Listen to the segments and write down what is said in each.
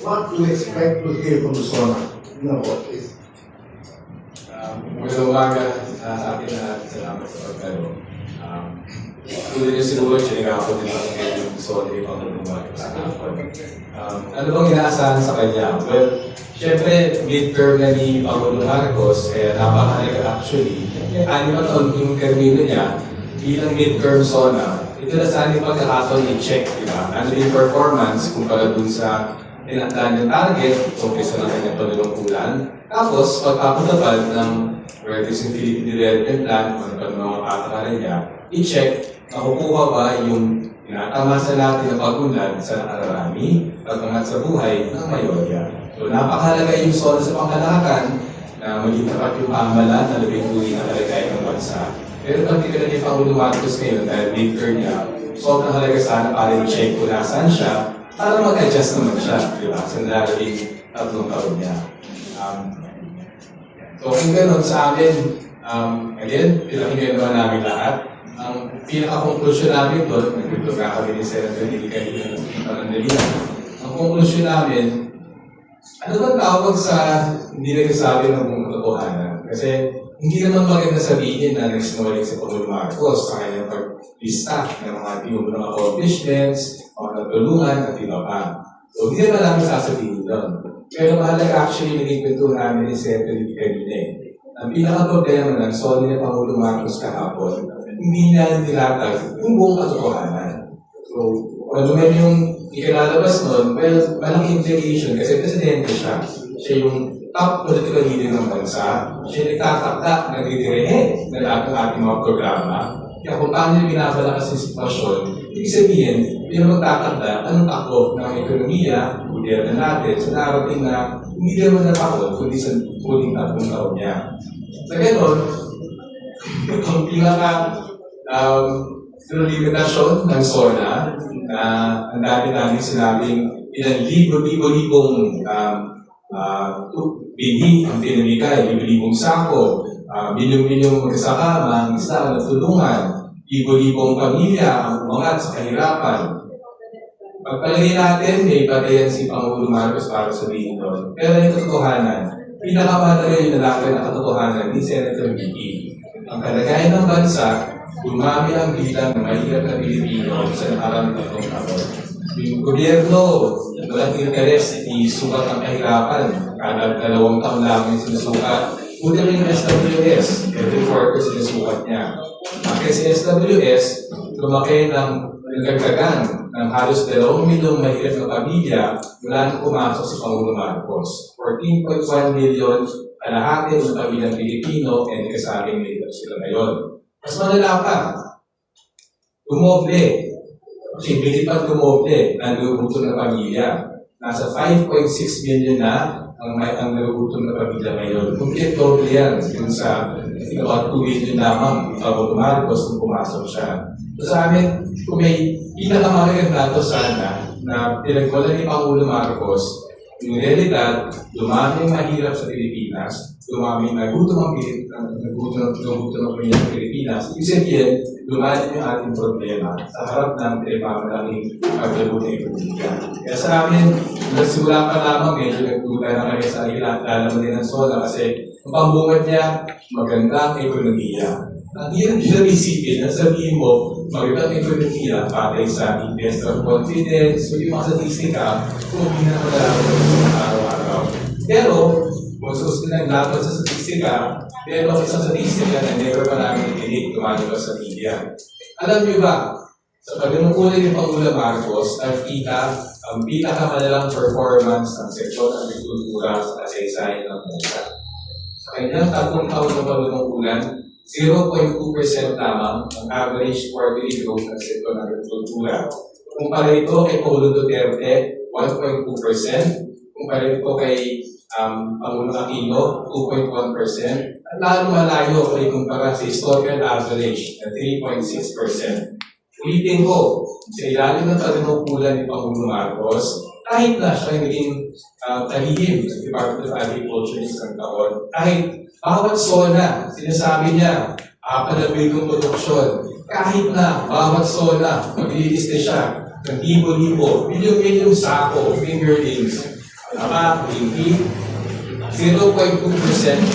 what to expect to hear from Luzon? No, is Magandang umaga sa akin at salamat sa pagkano. Tuloy niyo siguro, sinigako din ako kayo yung sorry pang lumag sa kapon. Ano bang inaasahan sa kanya? Well, syempre, midterm na ni Pangulo Marcos, napakahalaga actually. 6 na taon yung termino niya, bilang midterm SONA, ito na sana yung pagkakataon i-check, di ba? Ano yung performance kumpara dun sa tinakdaan ng target, umpisa na kanyang panunungkulan. Tapos, pagpapatapad ng Vertice in Philippine Development Plan, ano pa mga patakaran niya, i-check na kukuha ba yung tinatamasa natin ng pag-unlad sa nakararami at angat sa buhay ng mayorya. So, napakahalaga yung SONA sa pangkalahatan na maging tapat yung pamahalaan na labing tuloy na kalagayan ng bansa. Pero particularly yung Pangulo Marcos ngayon, dahil midterm niya, sobrang halaga sana para i-check kung nasaan siya para mag-adjust naman siya, di ba? Sa nalaging 3 taon niya. So kung gano'n sa amin, again, pinakinggan naman namin lahat. Ang pinaka-conclusion namin doon, nag-review ka kami ni Senator Dilican ng Panandalian. Ang conclusion namin, ano ba tawag sa hindi nagsasabi ng buong katotohanan? Kasi hindi naman maganda sabihin na nagsinungaling si Pangulo Marcos sa kanyang paglista ng mga tinubong accomplishments, mga natulungan at iba pa. So hindi naman namin sasabihin doon. Pero mahalaga actually naging kwento namin ni Senator Dilican. Ang pinaka-problema ng solo ni Pangulo Marcos kahapon, hindi niya tinatag yung buong katotohanan. So, ano man yung ikilalabas nun, well, malaking implication kasi presidente siya. Siya yung top political leader ng bansa. Siya nagtatakda, nagdidirehe na lahat ng ating mga programa. Kaya kung paano yung binabalakas yung sitwasyon, ibig sabihin, bilang magtatakda, anong takbo ng ekonomiya, gobyerno natin, sa narating na hindi naman natakot, kundi sa huling 3 taon niya. Sa gano'n, ang pinaka-limitasyon ng SONA na ang dami-dami sinabing ilang libo-libong bini ang pinamigay, libo-libong sako, bilyong-bilyong magsasaka, mga isla, natulungan, libo-libong pamilya ang umangat sa kahirapan. Pagpalagay natin, may patayan si Pangulo Marcos para sabihin doon. Pero yung katotohanan, pinakamahalaga yung nalakay na katotohanan ni Senator Vicky. Ang kalagayan ng bansa, dumami ang bilang ng mahirap na Pilipino sa nakarang 3 taon. Yung gobyerno, walang interes, isukat ang kahirapan. Kada 2 taon lang yung sinusukat. Buti rin yung SWS, every quarter sinusukat niya. Kasi sa SWS, lumaki ng nagdagdagan ng halos 2 milyong mahirap na pamilya mula nang pumasok si Pangulo Marcos. 14.1 million kalahati ng pamilyang Pilipino and kasabing mahirap sila ngayon. Mas malala pa, dumoble. Kasi bilipad dumoble ang nagugutom na pamilya. Nasa 5.6 million na ang nagugutom na pamilya ngayon. Complete doble yan dun sa about 2 million lamang Pangulo Marcos nung pumasok siya. So sa amin, kung may pinakamahalagang dato sana na pinagwala ni Pangulo Marcos, yung realidad, dumami yung mahirap sa Pilipinas, dumami yung nagutom ng Pilipinas, ibig sabihin, dumami yung ating problema sa harap ng pinagmamalaking paglago ng ekonomiya. Kaya sa amin, nagsimula pa lamang, medyo nagtulay na kami sa ilan, lalaman din ng SONA kasi ang pambungad niya, maganda ang ekonomiya. Ang hirap siya isipin na sabihin mo, magandang ekonomiya patay sa investor confidence, so yung mga statistika, kung hindi na malalaman sa araw-araw. Pero, kung susunod na dapat sa statistika, pero isang statistika na never pa namin ikinig tumalabas sa media. Alam niyo ba, sa pagdunungkulan ni Pangulo Marcos, nakita ang pinakamalalang performance ng sektor ng agrikultura sa kasaysayan ng bansa. Sa kanyang 3 taon ng pagdunungkulan, 0.2% lamang ang average quarterly growth ng sektor ng agrikultura. Kumpara ito kay Paulo Duterte, 1.2%. Kumpara ito kay Pangulong Aquino, 2.1%. At lalo malayo kay kumpara sa historical average na 3.6%. Ulitin ko, sa ilalim ng panunungkulan ni Pangulo Marcos, kahit na siya naging kalihim sa Department of Agriculture ng isang taon, kahit bawat SONA, sinasabi niya, palabigong produksyon. Kahit na bawat SONA, magliliste siya ng libo-libo, milyong-milyong sako, fingerlings. Tama, hindi. 0.2%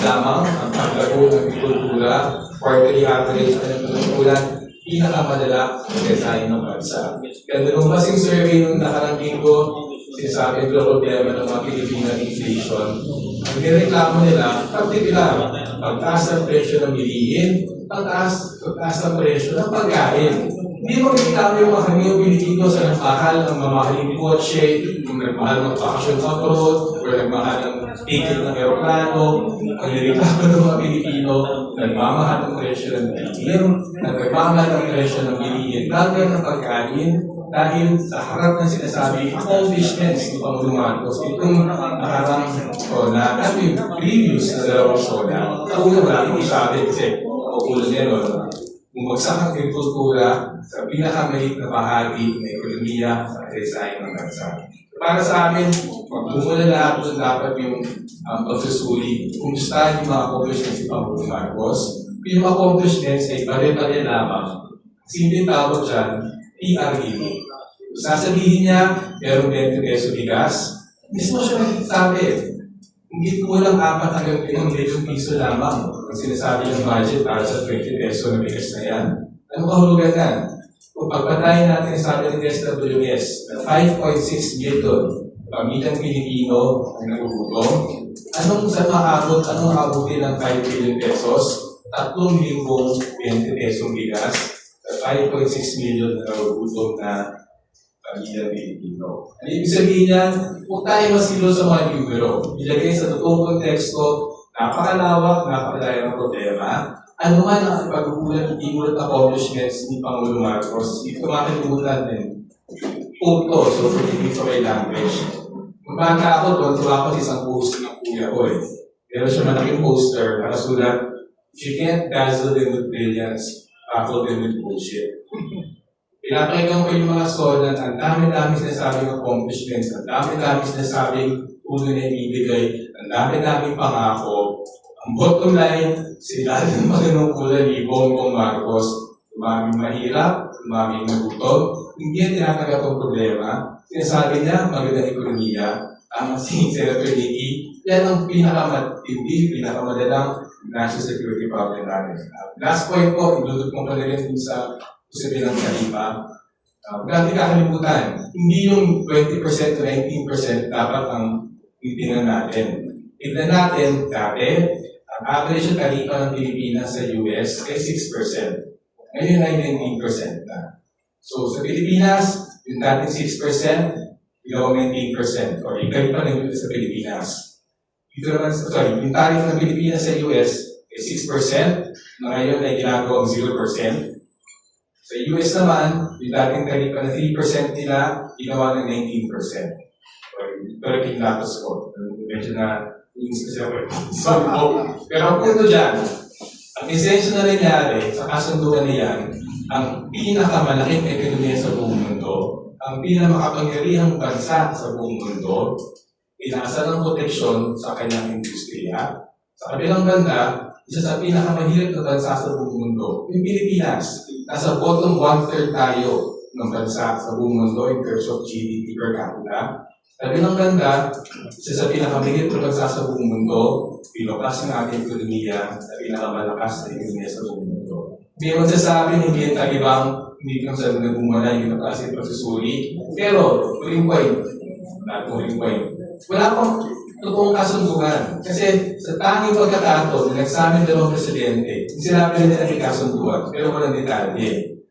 lamang ang paglago ng agrikultura, quarterly average ng agrikultura, pinakamadala sa design ng bansa. Kaya nung kasing survey nung nakarang linggo, sinasabi ang problema ng mga Pilipino inflation, ang nireklamo nila, particular, pagtaas ng presyo ng bilihin, pagtaas ng presyo ng pagkain. Hindi mo reklamo yung mga kanyang Pilipino sa nagmahal ng mamahaling kotse, yung nagmahal ng bakasyon sa abroad, o nagmahal ng ticket ng aeroplano. Ang nireklamo ng mga Pilipino, nagmamahal ng presyo ng bilihin, nagmamahal ng presyo ng bilihin, lalo ng pagkain, dahil sa harap ng sinasabi accomplishments ni Pangulong Marcos, itong nakarang na at yung previous na dalawang show na una wala yung sabi kasi paukulan niya nun, bumagsak ang agrikultura sa pinakamaliit na bahagi ng ekonomiya sa design ng bansa. Para sa amin, magmumula lahat doon dapat yung pagsusuli. Kung gustahan yung mga accomplishments ni Pangulong Marcos, yung mga accomplishments ay pare-pare lamang. Simple tawag dyan, PREA. Sasabihin niya, merong 20 peso bigas, mismo siya nagsasabi, hindi kulang 4 hanggang 5 milyong piso lamang ang sinasabi ng budget para sa 20 peso na bigas na yan. Ano kahulugan yan? Kung pagpatayin natin sabi ng SWS na 5.6 million pamilyang Pilipino ang nagugutom, anong aabutin ng 5 billion pesos? 3,020 pesong bigas sa 5.6 million na nagugutom na pamilyang Pilipino. Ano ibig sabihin yan? Kung tayo masilo sa mga numero, ilagay sa totoong konteksto, napakalawak, napakalayo ng problema, ano man ang pag-ugulat accomplishments ni Pangulong Marcos, hindi ko makalimutan din. Punto, so forgive me for my language. Kung bata ako, tuwa ko sa isang post ng kuya ko eh. Meron siya malaking poster, nakasulat, "If you can't dazzle them with brilliance, baffle them with bullshit." Pinapakinggan ko yung mga solan, ang dami-dami sinasabing accomplishments, ang dami-dami sinasabing ulo na ibibigay, ang dami-daming pangako. Ang bottom line, sila ng maginungkulan ni Bongbong Marcos, umaming mahirap, umaming nagutom, hindi yan tinatanggap ang problema. Sinasabi niya, magandang ekonomiya, ang si Senator Nicky, yan ang pinakamadalang national security problem natin. Last point po, idudot mo pa rin dun sa sabi ng Kalipa. Grabe kakalimutan, hindi yung 20% to 19% dapat ang titignan natin. Tignan natin, dati, ang average ng taripa ng Pilipinas sa US ay 6%. Ngayon ay 19% na. So sa Pilipinas, yung dating 6%, ginawa 19%. O yung taripa ng US sa Pilipinas. Ito naman, yung tarif ng Pilipinas sa US ay 6%, na ngayon ay ginagawang 0%. Sa US naman, yung dating taripa na 3% nila, ginawa ng 19%. Pero kinlatos ko. Medyo na sorry po. Pero ang punto dyan, ang esensya na nangyari sa kasunduan niyan, ang pinakamalaking ekonomiya sa buong mundo, ang pinakamakapangyarihang bansa sa buong mundo, inaasa ng proteksyon sa kanyang industriya. Sa kabilang banda, isa sa pinakamahirap na bansa sa buong mundo, yung Pilipinas. Nasa bottom 1/3 tayo ng bansa sa buong mundo in terms of GDP per capita. Sabi ng ganda, isa sa pinakamahirap na bansa sa buong mundo, pinukas ng ating ekonomiya sa pinakamalakas na ekonomiya sa buong mundo. Hindi mo sasabi, hindi yung talibang, hindi kang sa nagumala yung pinakasin pagsusuri. Pero, huling point, wala pang totoong kasunduan. Kasi sa tanging pagkatato na nagsabi ng dalawang presidente, sinabi nila na may kasunduan, pero walang detalye.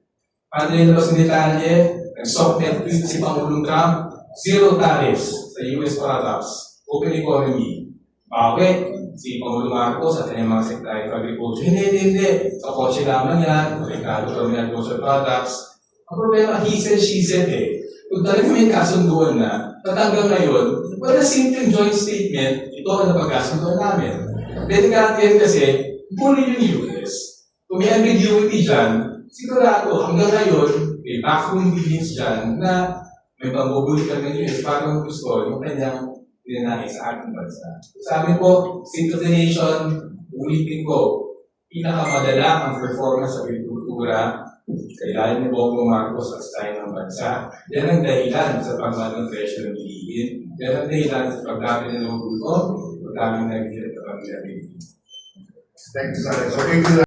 Paano yung labas ng detalye? Nag-softnet tweet si Pangulong Trump, 0 tariffs sa US products, open economy. Bawi, si Pangulong Marcos at kanyang mga Secretary of Agriculture, hindi. Sa kotse lamang yan, Ricardo Terminal Agricultural Products. Ang problema, he said, she said eh. Kung talaga may kasunduan na, at hanggang ngayon, wala simple joint statement, ito ang napagkasunduan namin. Delikado yan kasi, bully yung US. Kung may ambiguity dyan, sigurado hanggang ngayon, may backroom dealings dyan na may pambubuli ka ng US para gusto yung kanyang dinanay sa ating bansa. Sabi po, State of the Nation, ulitin ko, pinakamadala ang performance sa agrikultura Kailangan ni Bongbong Marcos at tayo ng bansa. Yan ang dahilan sa pagmahal ng presyo ng bilihin. Yan ang dahilan sa pagdami ng nagugutom, pagdami ng hirap na pamilya. Thank you, sir. So, thank you.